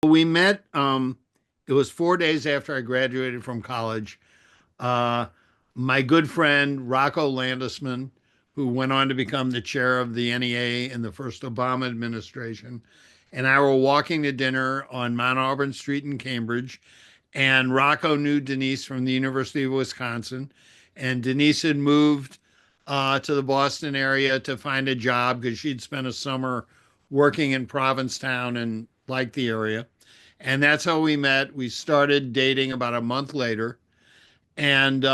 We met, it was 4 days after I graduated from college. Uh, my good friend Rocco Landisman, who went on to become the chair of the NEA in the first Obama administration, and I were walking to dinner on Mount Auburn Street in Cambridge. And Rocco knew Denise from the University of Wisconsin. And Denise had moved to the Boston area to find a job because she'd spent a summer working in Provincetown and liked the area. And that's how we met. We started dating about a month later. And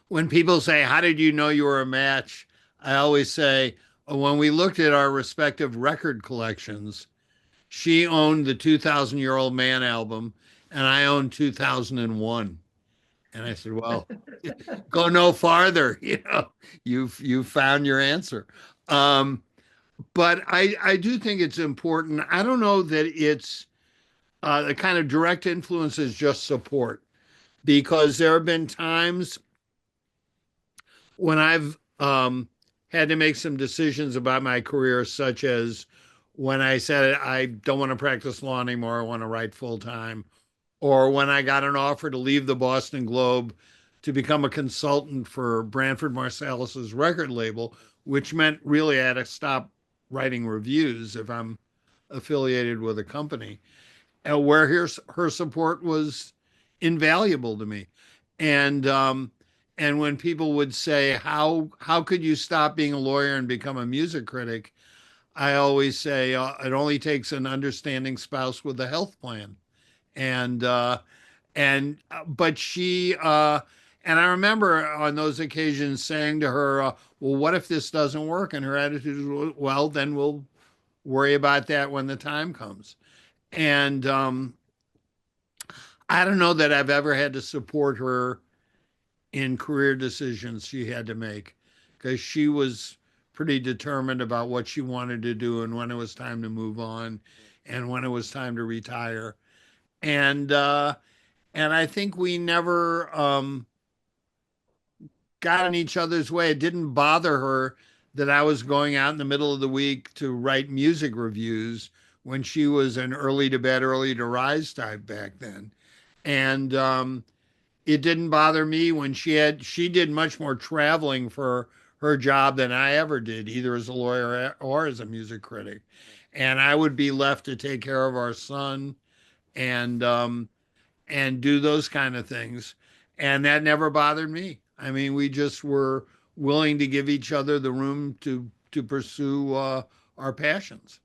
when people say, "How did you know you were a match?" I always say, "Oh, when we looked at our respective record collections, she owned the 2000-Year-Old Man album, and I owned 2001." And I said, "Well, go no farther. You've found your answer." Um, but I do think it's important. I don't know that it's the kind of direct influence is just support, because there have been times when I've had to make some decisions about my career, such as when I said I don't want to practice law anymore, I want to write full time, or when I got an offer to leave the Boston Globe to become a consultant for Branford Marsalis's record label, which meant really I had to stop writing reviews if I'm affiliated with a company, where her support was invaluable to me. And um, and when people would say, how could you stop being a lawyer and become a music critic, I always say it only takes an understanding spouse with a health plan. And uh, and but she and I remember on those occasions saying to her, well, what if this doesn't work? And her attitude was, well, then we'll worry about that when the time comes. And I don't know that I've ever had to support her in career decisions she had to make, because she was pretty determined about what she wanted to do and when it was time to move on and when it was time to retire. And I think we never got in each other's way. It didn't bother her that I was going out in the middle of the week to write music reviews when she was an early to bed, early to rise type back then. And it didn't bother me when she did much more traveling for her job than I ever did, either as a lawyer or as a music critic. And I would be left to take care of our son and do those kind of things. And that never bothered me. I mean, we just were willing to give each other the room to pursue our passions.